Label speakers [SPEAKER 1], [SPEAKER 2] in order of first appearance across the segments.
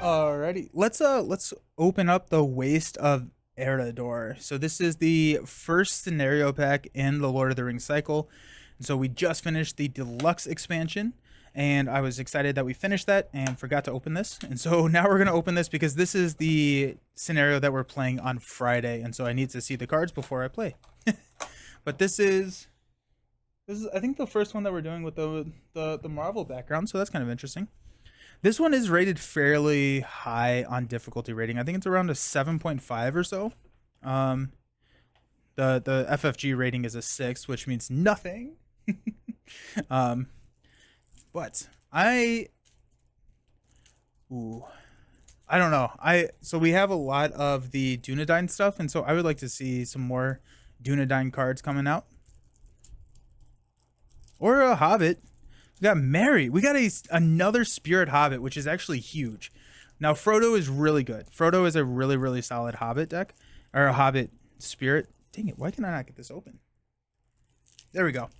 [SPEAKER 1] Alrighty, let's open up the Waste of Eriador. So this is the first scenario pack in the Lord of the Rings cycle. And so we just finished the deluxe expansion, and I was excited that we finished that and forgot to open this. And so now we're gonna open this because this is the scenario that we're playing on Friday, and so I need to see the cards before I play. But this is I think the first one that we're doing with the Marvel background, so that's kind of interesting. This one is rated fairly high on difficulty rating. I think it's around a 7.5 or so. Um, the FFG rating is a 6, which means nothing. um, but ooh, I don't know. So we have a lot of the Dunedain stuff, and so I would like to see some more Dunedain cards coming out, or a Hobbit. We got Mary. We got another Spirit Hobbit, which is actually huge. Now, Frodo is really good. Frodo is a really, really solid Hobbit deck. Or a Hobbit Spirit. Dang it, why can I not get this open? There we go.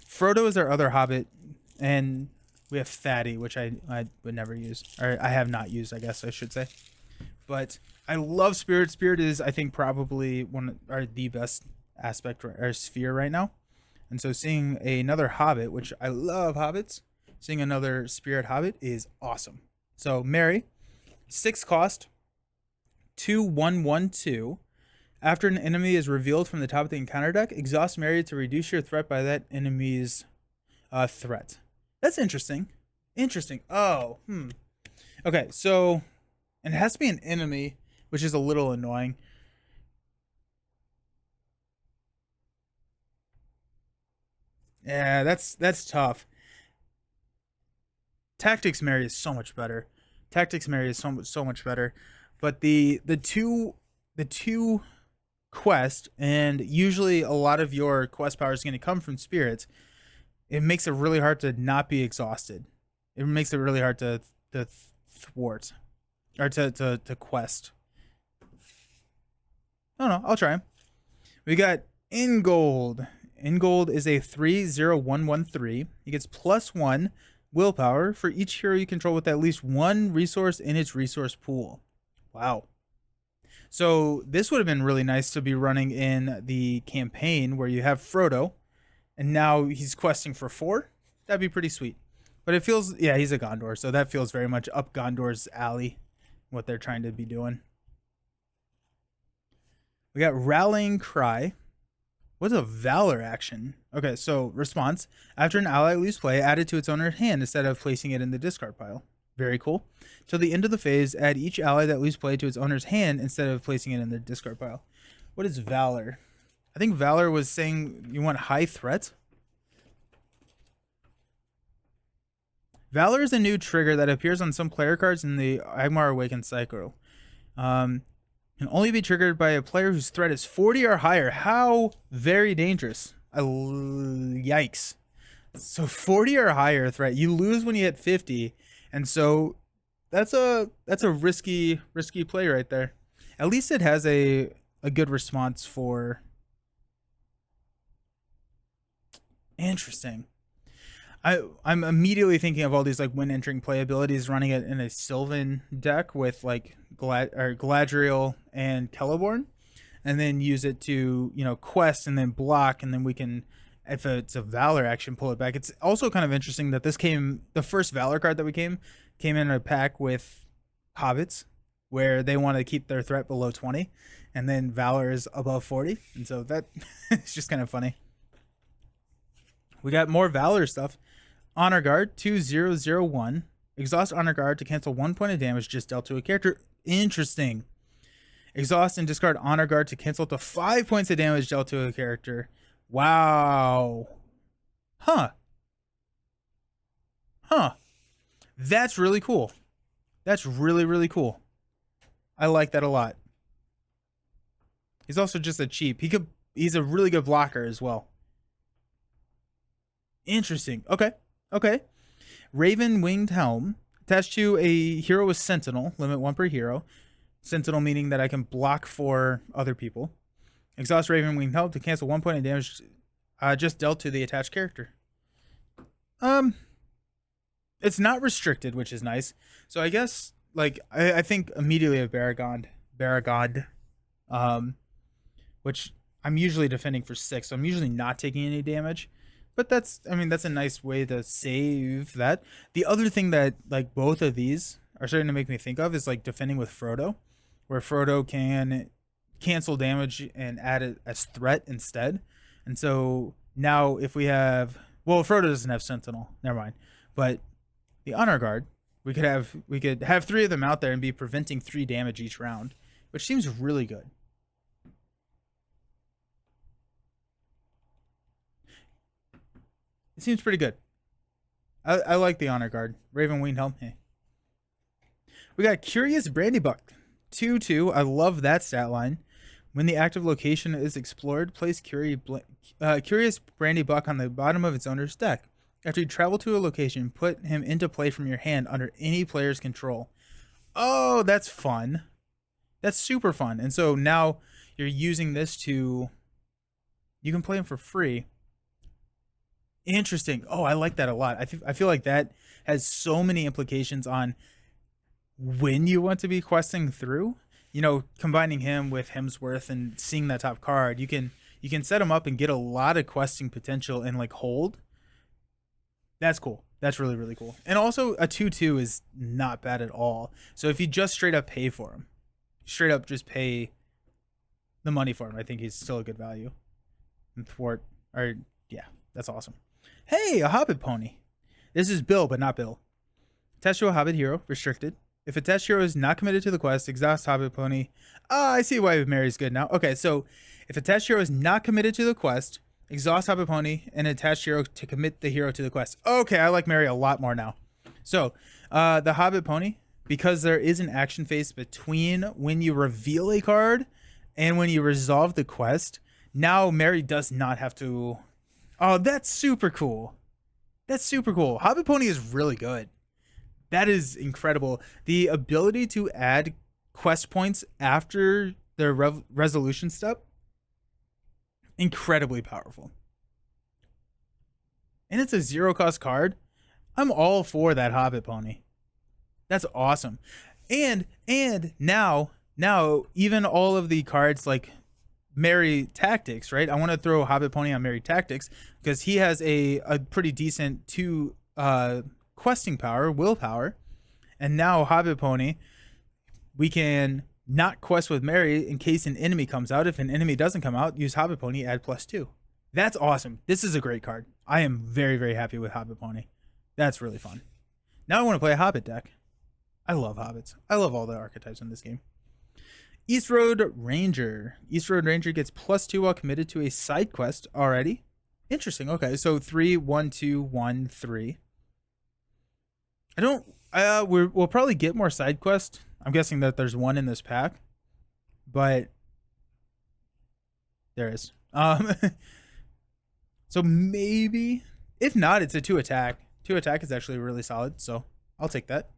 [SPEAKER 1] Frodo is our other Hobbit. And we have Fatty, which I would never use. Or I have not used, I guess I should say. But I love Spirit. Spirit is, I think, probably the best aspect or sphere right now. And so seeing another Hobbit, which I love Hobbits, seeing another Spirit Hobbit is awesome. So Mary, 6 cost, 2/1/1/2. After an enemy is revealed from the top of the encounter deck, exhaust Mary to reduce your threat by that enemy's threat. That's interesting. Interesting. Oh, Okay, so, and it has to be an enemy, which is a little annoying. Yeah, that's tough. Tactics Mary is so much better. Tactics Mary is so much better. But the two quest, and usually a lot of your quest power is going to come from spirits. It makes it really hard to not be exhausted. It makes it really hard to thwart or to quest. I don't know. I'll try. We got Ingold. Ingold is a 3/0/1/1/3. He gets +1 willpower for each hero you control with at least one resource in its resource pool. Wow. So this would have been really nice to be running in the campaign where you have Frodo, and now he's questing for 4. That'd be pretty sweet. But it feels, yeah, he's a Gondor, so that feels very much up Gondor's alley, what they're trying to be doing. We got Rallying Cry. What's a Valor action? Okay, so response. After an ally leaves play, add it to its owner's hand instead of placing it in the discard pile. Very cool. Till the end of the phase, add each ally that leaves play to its owner's hand instead of placing it in the discard pile. What is Valor? I think Valor was saying you want high threat. Valor is a new trigger that appears on some player cards in the Agmar Awakened cycle. Can only be triggered by a player whose threat is 40 or higher. How very dangerous. Yikes. So 40 or higher threat. You lose when you hit 50. And so that's a risky play right there. At least it has a good response for. Interesting. I'm immediately thinking of all these like when entering play abilities, running it in a Sylvan deck with like Galadriel and Celeborn, and then use it to quest and then block, and then we can, if it's a Valor action, pull it back. It's also kind of interesting that the first Valor card that we came in a pack with Hobbits, where they want to keep their threat below 20, and then Valor is above 40, and so that it's just kind of funny. We got more Valor stuff. Honor Guard 2/0/0/1. Exhaust Honor Guard to cancel 1 point of damage just dealt to a character. Interesting. Exhaust and discard Honor Guard to cancel up to 5 points of damage dealt to a character. Wow. Huh. That's really cool. That's really, really cool. I like that a lot. He's also just a cheap. He's a really good blocker as well. Interesting. Okay. Raven Winged Helm. Attached to a hero with Sentinel. Limit 1 per hero. Sentinel meaning that I can block for other people. Exhaust Raven Winged Helm to cancel 1 point of damage just dealt to the attached character. It's not restricted, which is nice. So I guess like I think immediately of Baragond, um, which I'm usually defending for 6, so I'm usually not taking any damage. But that's, I mean, that's a nice way to save that. The other thing that like both of these are starting to make me think of is like defending with Frodo, where Frodo can cancel damage and add it as threat instead. And so now if we have, well, Frodo doesn't have Sentinel, never mind. But the Honor Guard, we could have 3 of them out there and be preventing 3 damage each round, which seems really good. It seems pretty good. I like the Honor Guard. Raven Winged Helm. Hey. We got Curious Brandybuck. 2/2. I love that stat line. When the active location is explored, place Curious Brandybuck on the bottom of its owner's deck. After you travel to a location, put him into play from your hand under any player's control. Oh, that's fun. That's super fun. And so now you're using this to, you can play him for free. Interesting. Oh, I like that a lot. I feel like that has so many implications on when you want to be questing through. You know, combining him with Hemsworth and seeing that top card, you can set him up and get a lot of questing potential and like hold. That's cool. That's really, really cool. And also a 2/2 is not bad at all. So if you just straight up pay for him, straight up just pay the money for him, I think he's still a good value. And thwart, or yeah, that's awesome. Hey, a Hobbit pony. This is Bill, but not Bill. Attach to a Hobbit hero, restricted. If attached hero is not committed to the quest, exhaust Hobbit pony. Ah, I see why Mary's good now. Okay, so if attached hero is not committed to the quest, exhaust Hobbit pony and attach hero to commit the hero to the quest. Okay, I like Mary a lot more now. So the Hobbit pony, because there is an action phase between when you reveal a card and when you resolve the quest, now Mary does not have to. Oh, that's super cool. That's super cool. Hobbit pony is really good. That is incredible. The ability to add quest points after the resolution step, incredibly powerful. And it's a 0 cost card. I'm all for that Hobbit pony. That's awesome. And now even all of the cards like Merry Tactics, right? I want to throw Hobbit pony on Merry Tactics because he has a pretty decent 2 questing power, willpower. And now Hobbit pony, we can not quest with Mary in case an enemy comes out. If an enemy doesn't come out, use Hobbit pony, add +2. That's awesome. This is a great card. I am very, very happy with Hobbit pony. That's really fun. Now I want to play a Hobbit deck. I love Hobbits. I love all the archetypes in this game. East Road Ranger. East Road Ranger gets +2 while committed to a side quest already. Interesting. Okay, so 3, 1, 2, 1, 3. I don't. We'll probably get more side quests. I'm guessing that there's one in this pack, but there is. So maybe if not, it's a 2 attack. 2 attack is actually really solid, so I'll take that.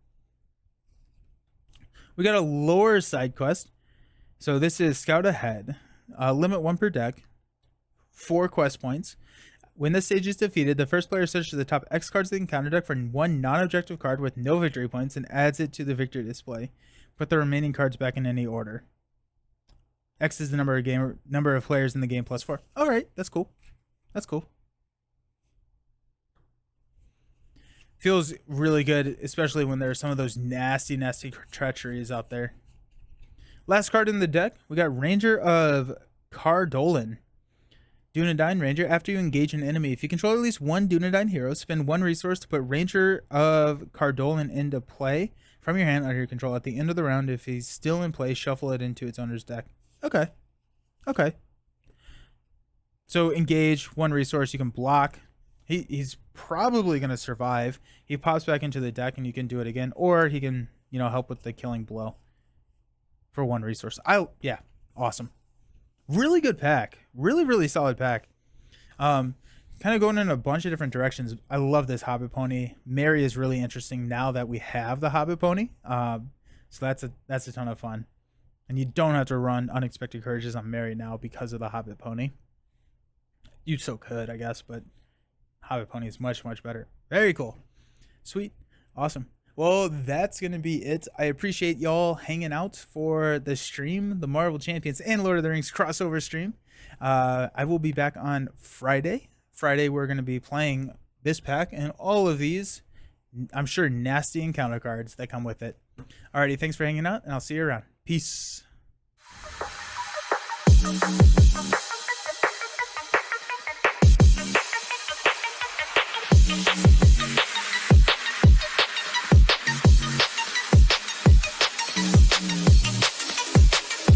[SPEAKER 1] We got a lower side quest. So this is Scout Ahead. Limit 1 per deck. 4 quest points. When this stage is defeated, the first player searches the top X cards of the encounter deck for 1 non-objective card with no victory points and adds it to the victory display. Put the remaining cards back in any order. X is the number of players in the game +4. All right, that's cool. That's cool. Feels really good, especially when there's some of those nasty treacheries out there. Last card in the deck, we got Ranger of Cardolan. Dunedain Ranger. After you engage an enemy, if you control at least 1 Dunedain hero, spend 1 resource to put Ranger of Cardolan into play from your hand under your control. At the end of the round, if he's still in play, shuffle it into its owner's deck. Okay. Okay. So engage 1 resource. You can block. He's probably going to survive. He pops back into the deck and you can do it again. Or he can, help with the killing blow for 1 resource. Yeah. Awesome. Really good pack. Really, really solid pack. Kind of going in a bunch of different directions. I love this Hobbit pony. Mary is really interesting now that we have the Hobbit pony. So that's a ton of fun. And you don't have to run Unexpected Courages on Mary now because of the Hobbit pony. You still could, I guess, but Hobbit pony is much, much better. Very cool. Sweet. Awesome. Well, that's going to be it. I appreciate y'all hanging out for the stream, the Marvel Champions and Lord of the Rings crossover stream. I will be back on Friday. Friday, we're going to be playing this pack and all of these, I'm sure, nasty encounter cards that come with it. Alrighty, thanks for hanging out, and I'll see you around. Peace.